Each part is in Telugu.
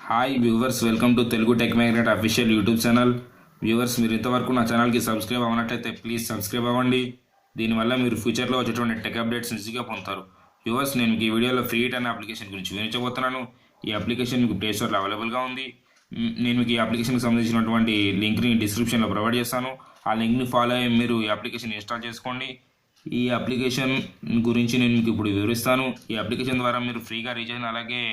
Hi viewers, welcome to Telugu tech magnet official YouTube channel. Viewers, మీరు ఇంతవరకు నా ఛానల్కి సబ్స్క్రైబ్ అవ్వనట్టయితే ప్లీజ్ సబ్స్క్రైబ్ అవ్వండి. దీనివల్ల మీరు ఫ్యూచర్లో వచ్చేటువంటి టెక్ అప్డేట్స్ ఈజీగా పొందుతారు. వ్యూవర్స్, నేను మీకు ఈ వీడియోలో ఫ్రీ హిట్ అనే అప్లికేషన్ గురించి వివరించబోతున్నాను. ఈ అప్లికేషన్ మీకు ప్లే స్టోర్లో అవైలబుల్గా ఉంది. నేను మీకు ఈ అప్లికేషన్కి సంబంధించినటువంటి లింక్ని డిస్క్రిప్షన్లో ప్రొవైడ్ చేస్తాను. ఆ లింక్ని ఫాలో అయ్యి మీరు ఈ అప్లికేషన్ ఇన్స్టాల్ చేసుకోండి. ఈ అప్లికేషన్ గురించి నేను మీకు ఇప్పుడు వివరిస్తాను. ఈ అప్లికేషన్ ద్వారా మీరు ఫ్రీగా రీఛార్జ్ అలాగే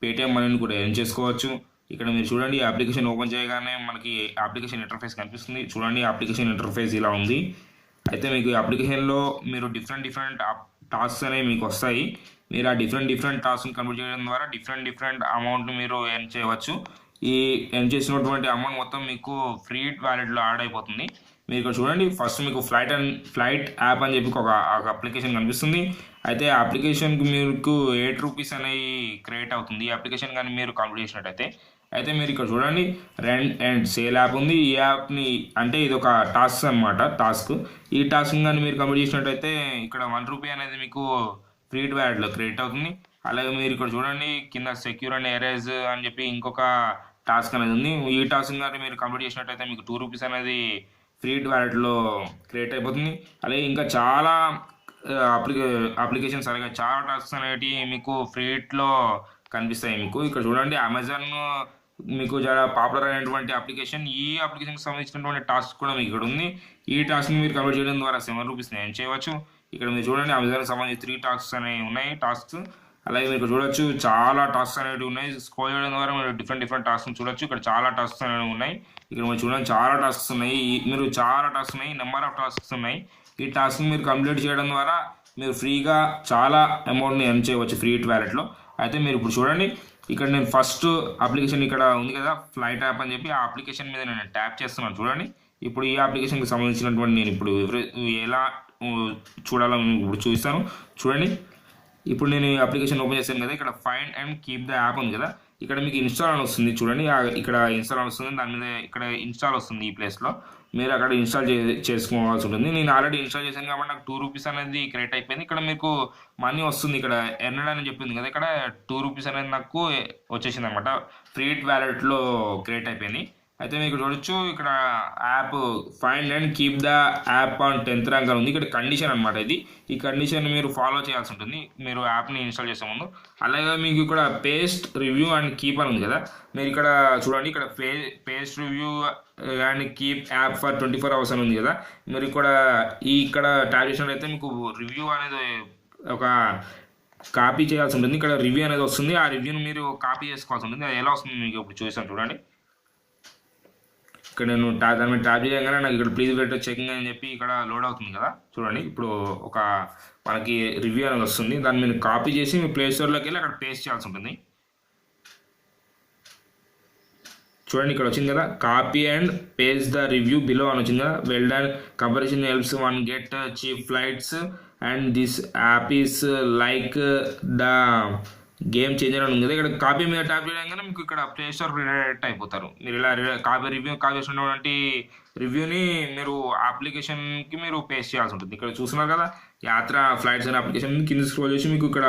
పేటిఎం మనీని కూడా ఎర్న్ చేసుకోవచ్చు. ఇక్కడ మీరు చూడండి, ఈ అప్లికేషన్ ఓపెన్ చేయగానే మనకి అప్లికేషన్ ఇంటర్ఫేస్ కనిపిస్తుంది. చూడండి, అప్లికేషన్ ఇంటర్ఫేస్ ఇలా ఉంది. అయితే మీకు ఈ అప్లికేషన్లో మీరు డిఫరెంట్ టాస్క్స్ అనేవి మీకు వస్తాయి. మీరు ఆ డిఫరెంట్ టాస్క్ని కంప్లీట్ చేయడం ద్వారా డిఫరెంట్ అమౌంట్ని మీరు ఎర్న్ చేయవచ్చు. ఈ ఎర్న్ చేసినటువంటి అమౌంట్ మొత్తం మీకు ఫ్రీ వ్యాలెట్లో యాడ్ అయిపోతుంది. మీరు ఇక్కడ చూడండి, ఫస్ట్ మీకు ఫ్లైట్ యాప్ అని చెప్పి ఒక అప్లికేషన్ కనిపిస్తుంది. అయితే ఆ అప్లికేషన్కి మీకు ₹8 అనేవి క్రియేట్ అవుతుంది. ఈ అప్లికేషన్ కానీ మీరు కంప్లీట్ చేసినట్టయితే. అయితే మీరు ఇక్కడ చూడండి, రెంట్ అండ్ సేల్ యాప్ ఉంది. ఈ యాప్ని అంటే ఇది ఒక టాస్క్ అనమాట. ఈ టాస్క్ కానీ మీరు కంప్లీట్ చేసినట్టయితే ఇక్కడ ₹1 అనేది మీకు ఫ్రీ వ్యాలెట్లో క్రియేట్ అవుతుంది. అలాగే మీరు ఇక్కడ చూడండి, కింద సెక్యూర్ అండ్ ఎరేజ్ అని చెప్పి ఇంకొక టాస్క్ అనేది ఉంది. ఈ టాస్క్ కానీ మీరు కంప్లీట్ చేసినట్టయితే మీకు ₹2 అనేది ఫ్రీ వ్యాలెట్లో క్రియేట్ అయిపోతుంది. అలాగే ఇంకా చాలా అప్లికేషన్స్ అలాగే చాలా టాస్క్స్ అనేవి మీకు ఫ్రీలో కనిపిస్తాయి. మీకు ఇక్కడ చూడండి, అమెజాన్ మీకు చాలా పాపులర్ అయినటువంటి అప్లికేషన్. ఈ అప్లికేషన్కి సంబంధించినటువంటి టాస్క్ కూడా మీకు ఇక్కడ ఉంది. ఈ టాస్క్ని మీరు కంప్లీట్ చేయడం ద్వారా ₹7 ఎర్న్ చేయవచ్చు. ఇక్కడ మీరు చూడండి, అమెజాన్కి సంబంధించి 3 టాస్క్స్ అనేవి ఉన్నాయి. అలాగే మీరు చూడొచ్చు, చాలా టాస్క్స్ అనేవి ఉన్నాయి. స్క్రోల్ చేయడం ద్వారా మీరు డిఫరెంట్ టాస్క్ని చూడొచ్చు. ఇక్కడ చాలా టాస్క్స్ అనేవి ఉన్నాయి. ఇక్కడ మీరు చూడండి, చాలా టాస్క్స్ ఉన్నాయి. నెంబర్ ఆఫ్ టాస్క్స్ ఉన్నాయి. ఈ టాస్క్ని మీరు కంప్లీట్ చేయడం ద్వారా మీరు ఫ్రీగా చాలా అమౌంట్ని ఎర్న్ చేయవచ్చు ఫ్రీ వ్యాలెట్లో. అయితే మీరు ఇప్పుడు చూడండి, ఇక్కడ నేను ఫస్ట్ అప్లికేషన్ ఇక్కడ ఉంది కదా, ఫ్లైట్ యాప్ అని చెప్పి, ఆ అప్లికేషన్ మీద నేను ట్యాప్ చేస్తున్నాను. చూడండి, ఇప్పుడు ఈ అప్లికేషన్కి సంబంధించినటువంటి నేను ఇప్పుడు ఎలా చూడాలో ఇప్పుడు చూపిస్తాను. చూడండి, ఇప్పుడు నేను ఈ అప్లికేషన్ ఓపెన్ చేశాను కదా, ఇక్కడ find and keep the app ఉంది కదా, ఇక్కడ మీకు ఇన్స్టాల్ అని వస్తుంది. చూడండి, ఇక్కడ ఇన్స్టాల్ అని వస్తుంది. దాని మీద ఇక్కడ ఇన్స్టాల్ వస్తుంది. ఈ ప్లేస్లో మీరు అక్కడ ఇన్స్టాల్ చేసుకోవాల్సి ఉంటుంది. నేను ఆల్రెడీ ఇన్స్టాల్ చేశాను కాబట్టి నాకు ₹2 అనేది క్రియేట్ అయిపోయింది. ఇక్కడ మీకు మనీ వస్తుంది. ఇక్కడ ఎర్నడ్ అని చెప్పింది కదా, ఇక్కడ ₹2 అనేది నాకు వచ్చేసింది అనమాట. ఫ్రీ వ్యాలెట్లో క్రియేట్ అయిపోయింది. అయితే మీకు చూడొచ్చు, ఇక్కడ app find and keep the app on 10th rank అని ఉంది. ఇక్కడ కండిషన్ అనమాట ఇది. ఈ కండిషన్ మీరు ఫాలో చేయాల్సి ఉంటుంది మీరు యాప్ని ఇన్స్టాల్ చేసే ముందు. అలాగే మీకు ఇక్కడ పేస్ట్ రివ్యూ అండ్ కీప్ అని ఉంది కదా, మీరు ఇక్కడ చూడండి, ఇక్కడ paste review and keep app for 24 hours అని ఉంది కదా, మీరు ఇక్కడ ట్యాప్ చేసినట్లయితే మీకు రివ్యూ అనేది ఒక కాపీ చేయాల్సి ఉంటుంది. ఇక్కడ రివ్యూ అనేది వస్తుంది. ఆ రివ్యూని మీరు కాపీ చేసుకోవాల్సి ఉంటుంది. అది ఎలా వస్తుంది మీకు ఇప్పుడు చూసాను. చూడండి, ఇక్కడ నేను దాని మీద ట్యాప్ చేయగానే నాకు ఇక్కడ ప్లీజ్ వెయిట్ చెకింగ్ అని చెప్పి ఇక్కడ లోడ్ అవుతుంది కదా. చూడండి, ఇప్పుడు మనకి రివ్యూ అనేది వస్తుంది. దాన్ని మీరు కాపీ చేసి మీ ప్లే స్టోర్లోకి వెళ్ళి అక్కడ పేస్ట్ చేయాల్సి ఉంటుంది. చూడండి, ఇక్కడ వచ్చింది కదా, copy and paste the review below అని వచ్చింది కదా. Well done, comparison helps one get cheap flights and this app is like the game changer అని ఉంది కదా. ఇక్కడ కాపీ మీద ట్యాప్ చేయగానే మీకు ఇక్కడ ప్లే స్టోర్ రిడైరెక్ట్ అయిపోతారు. మీరు ఇలా కాపీ చేసినటువంటి రివ్యూని మీరు అప్లికేషన్కి మీరు పేస్ట్ చేయాల్సి ఉంటుంది. ఇక్కడ చూస్తున్నారు కదా, యాత్ర ఫ్లైట్స్ అనే అప్లికేషన్ కింద స్క్రోల్ చేసి మీకు ఇక్కడ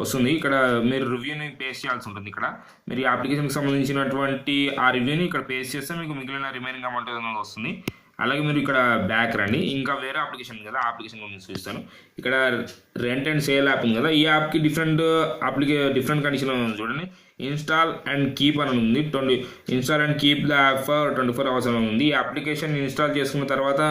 వస్తుంది. ఇక్కడ మీరు రివ్యూని పేస్ట్ చేయాల్సి ఉంటుంది. ఇక్కడ మీరు ఈ అప్లికేషన్కి సంబంధించినటువంటి ఆ రివ్యూని ఇక్కడ పేస్ట్ చేస్తే మీకు మిగిలిన రిమైనింగ్ అమౌంట్ అనేది వస్తుంది. అలాగే మీరు ఇక్కడ బ్యాక్ రండి, ఇంకా వేరే అప్లికేషన్ కదా, ఆ అప్లికేషన్ గురించి చూపిస్తాను. ఇక్కడ రెంట్ అండ్ సేల్ యాప్ ఉంది కదా, ఈ యాప్కి డిఫరెంట్ కండిషన్ ఉంది. చూడండి, ఇన్స్టాల్ అండ్ కీప్ అని ఉంది. Install and keep the app for 24 hours అని ఉంది. ఈ అప్లికేషన్ ఇన్స్టాల్ చేసుకున్న తర్వాత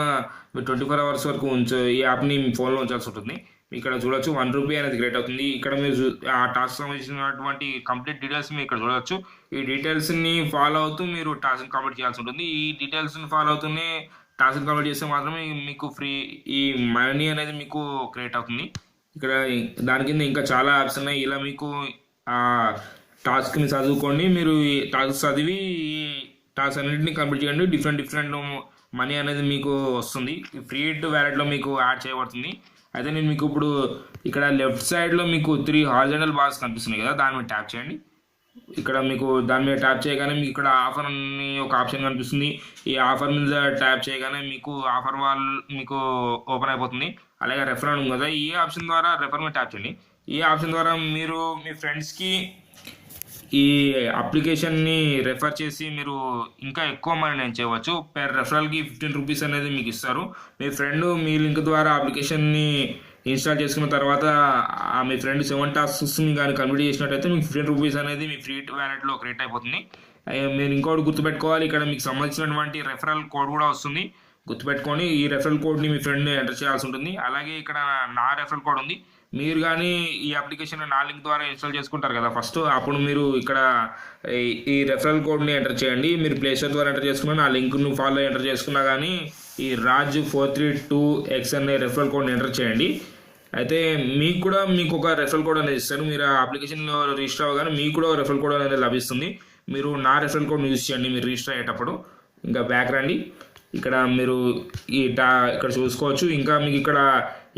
మీరు 24 hours వరకు ఈ యాప్ని మీ ఫోన్లో ఉంచాల్సి ఉంటుంది. ఇక్కడ చూడొచ్చు, ₹1 అనేది క్రియేట్ అవుతుంది. ఇక్కడ మీరు ఆ టాస్క్ సంబంధించినటువంటి కంప్లీట్ డీటెయిల్స్ మీరు ఇక్కడ చూడొచ్చు. ఈ డీటెయిల్స్ని ఫాలో అవుతూ మీరు టాస్క్ కంప్లీట్ చేయాల్సి ఉంటుంది. ఈ డీటెయిల్స్ని ఫాలో అవుతూనే టాస్క్ కంప్లీట్ చేస్తే మాత్రమే మీకు ఫ్రీ ఈ మనీ అనేది మీకు క్రియేట్ అవుతుంది. ఇక్కడ దాని కింద ఇంకా చాలా యాప్స్ ఉన్నాయి. ఇలా మీకు ఆ టాస్క్ని చదువుకోండి. మీరు ఈ టాస్క్ చదివి ఈ టాస్క్ అన్నింటినీ కంప్లీట్ చేయండి. డిఫరెంట్ మనీ అనేది మీకు వస్తుంది. ఫ్రీ వ్యాలెట్లో మీకు యాడ్ చేయబడుతుంది. అయితే నేను మీకు ఇప్పుడు ఇక్కడ లెఫ్ట్ సైడ్లో మీకు 3 హారిజాంటల్ బార్స్ కనిపిస్తున్నాయి కదా, దాని మీద ట్యాప్ చేయండి. ఇక్కడ మీకు దాని మీద ట్యాప్ చేయగానే మీకు ఇక్కడ ఆఫర్ అని ఒక ఆప్షన్ కనిపిస్తుంది. ఈ ఆఫర్ మీద ట్యాప్ చేయగానే మీకు ఆఫర్ వాల్ మీకు ఓపెన్ అయిపోతుంది. అలాగే రెఫర్ అని ఉంది కదా, ఈ ఆప్షన్ ద్వారా రెఫర్ మీద ట్యాప్ చేయండి. ఈ ఆప్షన్ ద్వారా మీరు మీ ఫ్రెండ్స్కి ఈ అప్లికేషన్ని రెఫర్ చేసి మీరు ఇంకా ఎక్కువ మనీ నేను చేయవచ్చు. పెర్ రెఫరల్కి 15 రూపీస్ అనేది మీకు ఇస్తారు. మీ ఫ్రెండ్ మీ లింక్ ద్వారా అప్లికేషన్ని ఇన్స్టాల్ చేసుకున్న తర్వాత మీ ఫ్రెండ్ 7 టాస్క్స్ని కానీ కంప్లీట్ చేసినట్టయితే మీకు 15 రూపీస్ అనేది మీ ఫ్రీ వ్యాలెట్లో క్రియేట్ అయిపోతుంది. మీరు ఇంకోటి గుర్తుపెట్టుకోవాలి, ఇక్కడ మీకు సంబంధించినటువంటి రెఫరల్ కోడ్ కూడా వస్తుంది. గుర్తుపెట్టుకొని ఈ రెఫరల్ కోడ్ని మీ ఫ్రెండ్ ఎంటర్ చేయాల్సి ఉంటుంది. అలాగే ఇక్కడ నా రెఫరల్ కోడ్ ఉంది. మీరు కానీ ఈ అప్లికేషన్ నా లింక్ ద్వారా ఇన్స్టాల్ చేసుకుంటారు కదా ఫస్ట్, అప్పుడు మీరు ఇక్కడ ఈ రెఫరల్ కోడ్ని ఎంటర్ చేయండి. మీరు ప్లేస్టోర్ ద్వారా ఎంటర్ చేసుకున్నా, నా లింక్ను ఫాలో ఎంటర్ చేసుకున్నా కానీ ఈ రాజ్ 432X అనే రెఫరల్ కోడ్ని ఎంటర్ చేయండి. అయితే మీకు ఒక రెఫరల్ కోడ్ అనేది ఇస్తారు. మీరు ఆ అప్లికేషన్లో రిజిస్టర్ అవ్వగానే మీకు కూడా రెఫరల్ కోడ్ అనేది లభిస్తుంది. మీరు నా రెఫరల్ కోడ్ని యూజ్ చేయండి మీరు రిజిస్టర్ అయ్యేటప్పుడు. ఇంకా బ్యాక్ రండి. ఇక్కడ మీరు ఇక్కడ చూసుకోవచ్చు. ఇంకా మీకు ఇక్కడ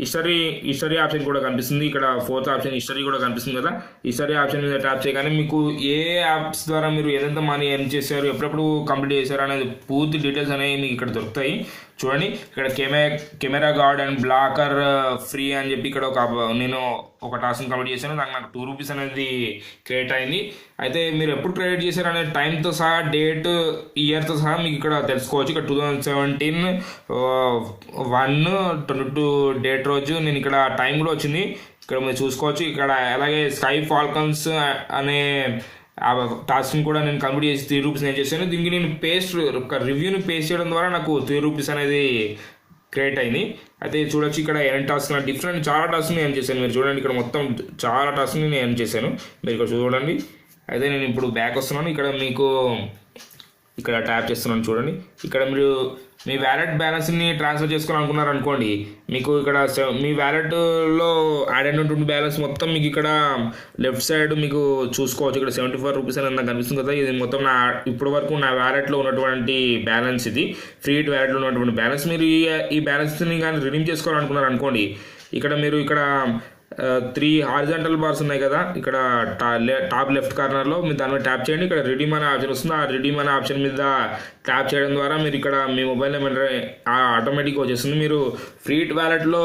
హిస్టరీ ఆప్షన్ కూడా కనిపిస్తుంది. ఇక్కడ 4th ఆప్షన్ హిస్టరీ కూడా కనిపిస్తుంది కదా. హిస్టరీ ఆప్షన్ మీద ట్యాప్ చేయగానే మీకు ఏ యాప్స్ ద్వారా మీరు ఎంత మనీ ఎర్న్ చేశారు, ఎప్పుడెప్పుడు కంప్లీట్ చేశారు అనేది పూర్తి డీటెయిల్స్ అనేవి మీకు ఇక్కడ దొరుకుతాయి. చూడండి, ఇక్కడ camera gourd and blocker free అని చెప్పి ఇక్కడ నేను ఒక టాస్క్ కంప్లీట్ చేశాను. దానికి నాకు 2 రూపీస్ అనేది క్రియేట్ అయింది. అయితే మీరు ఎప్పుడు క్రియేట్ చేశారు అనే టైంతో సహా, డేట్, ఇయర్తో సహా మీకు ఇక్కడ తెలుసుకోవచ్చు. ఇక్కడ 2017 1/22 డేట్ రోజు నేను ఇక్కడ టైం కూడా వచ్చింది. ఇక్కడ మీరు చూసుకోవచ్చు. ఇక్కడ అలాగే స్కై ఫాల్కన్స్ అనే టాస్క్ని కూడా నేను కంప్లీట్ చేసి 3 రూపీస్ నేను చేశాను. దీనికి నేను రివ్యూని పేస్ట్ చేయడం ద్వారా నాకు 3 రూపీస్ అనేది క్రియేట్ అయింది. అయితే చూడొచ్చు ఇక్కడ ఎన్ని టాస్క్ డిఫరెంట్ చాలా టాస్క్ నేను చేశాను. మీరు చూడండి, ఇక్కడ మొత్తం చాలా టాస్క్ని నేను చేశాను. మీరు ఇక్కడ చూడండి. అయితే నేను ఇప్పుడు బ్యాక్ వస్తున్నాను. ఇక్కడ మీకు ఇక్కడ ట్యాప్ చేస్తున్నాను. చూడండి, ఇక్కడ మీరు మీ వ్యాలెట్ బ్యాలెన్స్ని ట్రాన్స్ఫర్ చేసుకోవాలనుకున్నారు అనుకోండి, మీకు ఇక్కడ మీ వ్యాలెట్లో యాడ్ అయినటువంటి బ్యాలెన్స్ మొత్తం మీకు ఇక్కడ లెఫ్ట్ సైడ్ మీకు చూసుకోవచ్చు. ఇక్కడ 74 రూపీస్ అనేది నాకు కనిపిస్తుంది కదా. ఇది మొత్తం ఇప్పటి వరకు నా వ్యాలెట్లో ఉన్నటువంటి బ్యాలెన్స్. ఇది ఫ్రీ వ్యాలెట్లో ఉన్నటువంటి బ్యాలెన్స్. మీరు ఈ బ్యాలెన్స్ని కానీ రిడీమ్ చేసుకోవాలనుకున్నారు అనుకోండి, ఇక్కడ మీరు ఇక్కడ 3 హారిజాంటల్ బార్స్ ఉన్నాయి కదా. ఇక్కడ టాప్ లెఫ్ట్ కార్నర్లో మీరు దాని మీద ట్యాప్ చేయండి. ఇక్కడ రిడీమ్ అనే ఆప్షన్ వస్తుంది. ఆ రిడీమ్ అనే ఆప్షన్ మీద ట్యాప్ చేయడం ద్వారా మీరు ఇక్కడ మీ మొబైల్ నెంబర్ ఆటోమేటిక్గా వచ్చేస్తుంది. మీరు ఫ్రీ వ్యాలెట్లో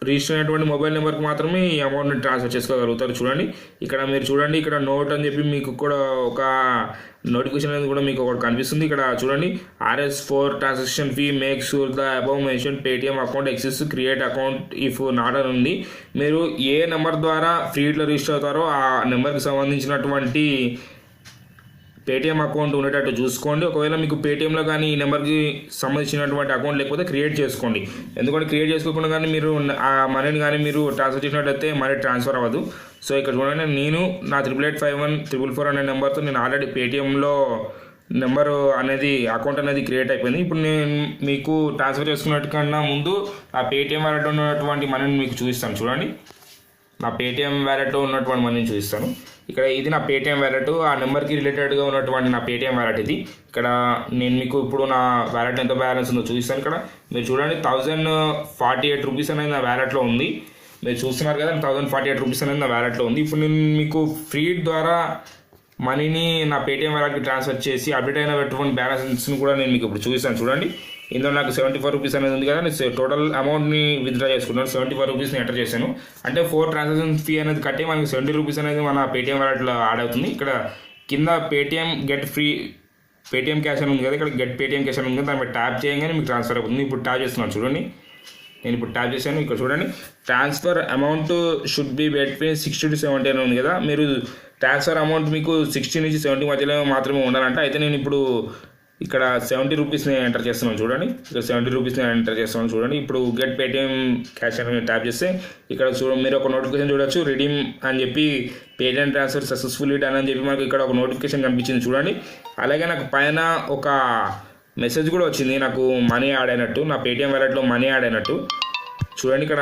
రిజిస్టర్ అయినటువంటి మొబైల్ నెంబర్కి మాత్రమే ఈ అమౌంట్ని ట్రాన్స్ఫర్ చేసుకోగలుగుతారు. చూడండి, ఇక్కడ మీరు చూడండి, ఇక్కడ నోట్ అని చెప్పి మీకు కూడా ఒక నోటిఫికేషన్ అనేది కూడా మీకు ఒకటి కనిపిస్తుంది. ఇక్కడ చూడండి, RS4 transaction fee make sure the above mention Paytm account exist create account if not అని ఉంది. మీరు ఏ నెంబర్ ద్వారా ఫ్రీలో రిజిస్టర్ అవుతారో ఆ నెంబర్కి సంబంధించినటువంటి పేటిఎం అకౌంట్ ఉండేటట్టు చూసుకోండి. ఒకవేళ మీకు పేటిఎంలో కానీ ఈ నెంబర్కి సంబంధించినటువంటి అకౌంట్ లేకపోతే క్రియేట్ చేసుకోండి. ఎందుకంటే క్రియేట్ చేసుకోకుండా కానీ మీరు ఆ మనీని కానీ మీరు ట్రాన్స్ఫర్ చేసినట్టయితే మనీ ట్రాన్స్ఫర్ అవ్వదు. సో ఇక్కడ చూడండి, నేను నా 885144 అనే నెంబర్తో నేను ఆల్రెడీ పేటిఎంలో నెంబరు అనేది అకౌంట్ అనేది క్రియేట్ అయిపోయింది. ఇప్పుడు నేను మీకు ట్రాన్స్ఫర్ చేసుకున్నట్టు కన్నా ముందు ఆ పేటిఎం వ్యాలెట్లో ఉన్నటువంటి మనీని మీకు చూపిస్తాను. చూడండి, నా పేటిఎం వ్యాలెట్లో ఉన్నటువంటి మనీని చూపిస్తాను. ఇక్కడ ఇది నా పేటిఎం వ్యాలెట్, ఆ నెంబర్కి రిలేటెడ్గా ఉన్నటువంటి నా పేటిఎం వ్యాలెట్ ఇది. ఇక్కడ నేను మీకు ఇప్పుడు నా వ్యాలెట్ ఎంత బ్యాలెన్స్ ఉందో చూపిస్తాను. ఇక్కడ మీరు చూడండి, 1048 రూపీస్ అనేది నా వ్యాలెట్లో ఉంది. మీరు చూస్తున్నారు కదా, 1048 రూపీస్ అనేది నా వ్యాలెట్లో ఉంది. ఇప్పుడు నేను మీకు ఫ్రీ ద్వారా మనీని నా పేటిఎం వ్యాలెట్కి ట్రాన్స్ఫర్ చేసి అప్డేట్ అయినటువంటి బ్యాలెన్స్ని కూడా నేను మీకు ఇప్పుడు చూపిస్తాను. చూడండి, ఇందులో నాకు 74 రూపీస్ అనేది ఉంది కదా. నేను టోటల్ అమౌంట్ని విత్డ్రా చేసుకున్నాను. 74 రూపీస్ని ఎంటర్ చేశాను. అంటే 4 ట్రాన్సాక్షన్ ఫీ అనేది కట్టి మనకి 70 రూపీస్ అనేది మన పేటిఎం వ్యాలెట్లో యాడ్ అవుతుంది. ఇక్కడ కింద Paytm get free Paytm cash అని ఉంది కదా. ఇక్కడ గెట్ పేటిఎం క్యాష్ అని ఉంది కదా. దాని మీద ట్యాప్ చేయగానే మీకు ట్రాన్స్ఫర్ అవుతుంది. ఇప్పుడు ట్యాప్ చేస్తున్నాను. చూడండి, నేను ఇప్పుడు ట్యాప్ చేశాను. ఇక్కడ చూడండి, transfer amount should be between 60 to 70 అని ఉంది కదా. మీరు ట్రాన్స్ఫర్ అమౌంట్ మీకు 60 నుంచి 70 మధ్యలో మాత్రమే ఉండాలంట. అయితే నేను ఇప్పుడు ఇక్కడ 70 రూపీస్ని ఎంటర్ చేస్తున్నాను. చూడండి, ఇక్కడ 70 రూపీస్ని ఎంటర్ చేస్తున్నాను. చూడండి, ఇప్పుడు గెట్ పేటిఎం క్యాష్ అని ట్యాప్ చేస్తే ఇక్కడ మీరు ఒక నోటిఫికేషన్ చూడొచ్చు, రిడీమ్ అని చెప్పి పేటిఎం ట్రాన్స్ఫర్ సక్సెస్ఫుల్లీ డన్ అని చెప్పి మనకు ఇక్కడ ఒక నోటిఫికేషన్ కనిపించింది. చూడండి, అలాగే నాకు పైన ఒక మెసేజ్ కూడా వచ్చింది, నాకు మనీ యాడ్ అయినట్టు, నా పేటిఎం వ్యాలెట్లో మనీ యాడ్ అయినట్టు. చూడండి, ఇక్కడ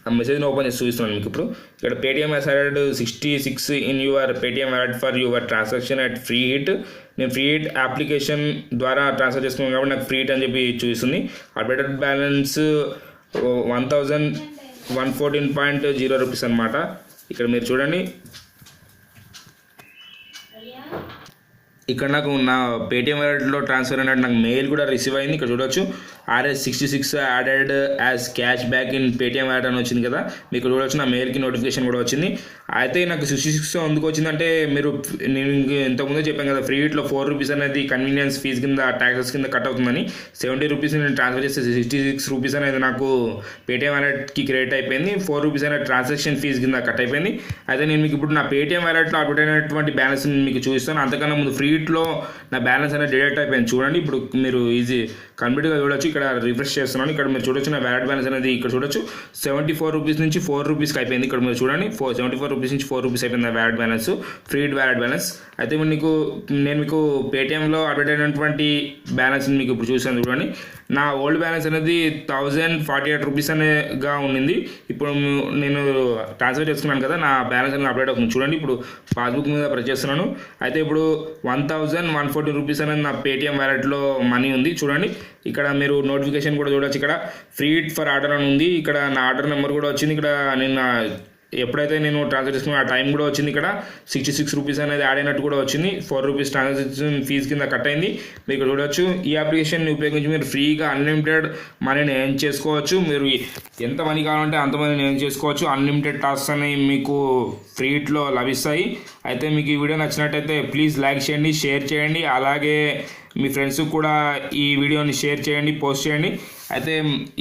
ఆ మెసేజ్ని ఓపెన్ చేసి చూపిస్తున్నాను మీకు. ఇప్పుడు ఇక్కడ Paytm has added 66 in your Paytm wallet for your transaction at free hit. నేను ఫ్రీ హిట్ అప్లికేషన్ ద్వారా ట్రాన్స్ఫర్ చేసుకున్నాను కాబట్టి నాకు ఫ్రీ హిట్ అని చెప్పి చూపిస్తుంది. అప్డేటెడ్ బ్యాలెన్స్ 1114.0 రూపీస్ అనమాట. ఇక్కడ మీరు చూడండి, ఇక్కడ నాకు నా పేటిఎం వాలెట్లో ట్రాన్స్ఫర్ అయినట్టు నాకు మెయిల్ కూడా రిసీవ్ అయింది. ఇక్కడ చూడొచ్చు RS66 added as cash back in Paytm wallet అని వచ్చింది కదా, మీకు చూడొచ్చు నా మెయిల్కి నోటిఫికేషన్ కూడా వచ్చింది. అయితే నాకు 66 ఎందుకు వచ్చిందంటే, నేను ఇంతకుముందే చెప్పాను కదా, ఫ్రీ ఇట్లో 4 రూపీస్ అనేది కన్వీనియన్స్ ఫీజు కింద ట్యాక్సెస్ కింద కట్ అవుతుందని. 70 రూపీస్ నేను ట్రాన్స్ఫర్ చేస్తే 66 రూపీస్ అనేది నాకు పేటిఎం వాలెట్కి క్రెడిట్ అయిపోయింది. 4 రూపీస్ అనేది ట్రాన్సాక్షన్ ఫీజు కింద కట్ అయిపోయింది. అయితే నేను మీకు ఇప్పుడు నా పేటిఎం వాలెట్లో అప్డేట్ అయినటువంటి బ్యాలెన్స్ మీకు చూపిస్తాను. అంతకన్నా ముందు ఫ్రీ ఇట్లో నా బ్యాలెన్స్ అనేది డిడక్ట్ అయిపోయింది. చూడండి, ఇప్పుడు మీరు ఈజీ కంప్లీట్గా చూడొచ్చు. ఇక్కడ రిఫ్రెష్ చేస్తున్నాను. ఇక్కడ మీరు చూడొచ్చు నా వ్యాలెట్ బ్యాలెన్స్ అనేది ఇక్కడ చూడొచ్చు 74 రూపీస్ నుంచి 4 రూపీస్కి అయిపోయింది. ఇక్కడ మీరు చూడండి 74 రూపీస్ నుంచి 4 రూపీస్ అయిపోయింది నా wallet balance, free wallet balance. అయితే నేను మీకు పేటిఎంలో అప్డేట్ అయినటువంటి బ్యాలెన్స్ మీకు ఇప్పుడు చూసాను. చూడండి, నా ఓల్డ్ బ్యాలెన్స్ అనేది 1048 రూపీస్ అనేగా ఉండింది. ఇప్పుడు నేను ట్రాన్స్ఫర్ చేసుకున్నాను కదా, నా బ్యాలెన్స్ అనేది అప్డేట్ అవుతుంది. చూడండి, ఇప్పుడు పాస్బుక్ మీద ప్రెస్ చేస్తున్నాను. అయితే ఇప్పుడు 1114 రూపీస్ అనేది నా పేటిఎం వ్యాలెట్లో మనీ ఉంది. చూడండి, ఇక్కడ మీరు నోటిఫికేషన్ కూడా చూడొచ్చు. ఇక్కడ ఫ్రీ ఫర్ ఆర్డర్ అని ఉంది. ఇక్కడ నా ఆర్డర్ నెంబర్ కూడా వచ్చింది. ఇక్కడ నేను ఎప్పుడైతే నేను ట్రాన్స్ఫర్ చేసుకున్నా ఆ టైం కూడా వచ్చింది. ఇక్కడ 66 రూపీస్ అనేది యాడ్ అయినట్టు కూడా వచ్చింది. 4 రూపీస్ ట్రాన్సాక్షన్ ఫీజు కింద కట్ అయింది. మీకు చూడొచ్చు, ఈ అప్లికేషన్ని ఉపయోగించి మీరు ఫ్రీగా అన్లిమిటెడ్ మనీని ఎర్న్ చేసుకోవచ్చు. మీరు ఎంత మనీ కావాలంటే అంత మనీని ఎర్న్ చేసుకోవచ్చు. అన్లిమిటెడ్ టాస్క్స్ అనేవి మీకు ఫ్రీలో లభిస్తాయి. అయితే మీకు ఈ వీడియో నచ్చినట్టయితే ప్లీజ్ లైక్ చేయండి, షేర్ చేయండి. అలాగే మీ ఫ్రెండ్స్కి కూడా ఈ వీడియోని షేర్ చేయండి, పోస్ట్ చేయండి. అయితే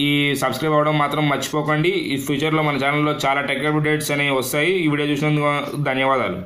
ఈ సబ్స్క్రైబ్ అవ్వడం మాత్రం మర్చిపోకండి. ఈ ఫ్యూచర్లో మన ఛానల్లో చాలా టెక్ అప్డేట్స్ అనేవి వస్తాయి. ఈ వీడియో చూసినందుకు ధన్యవాదాలు.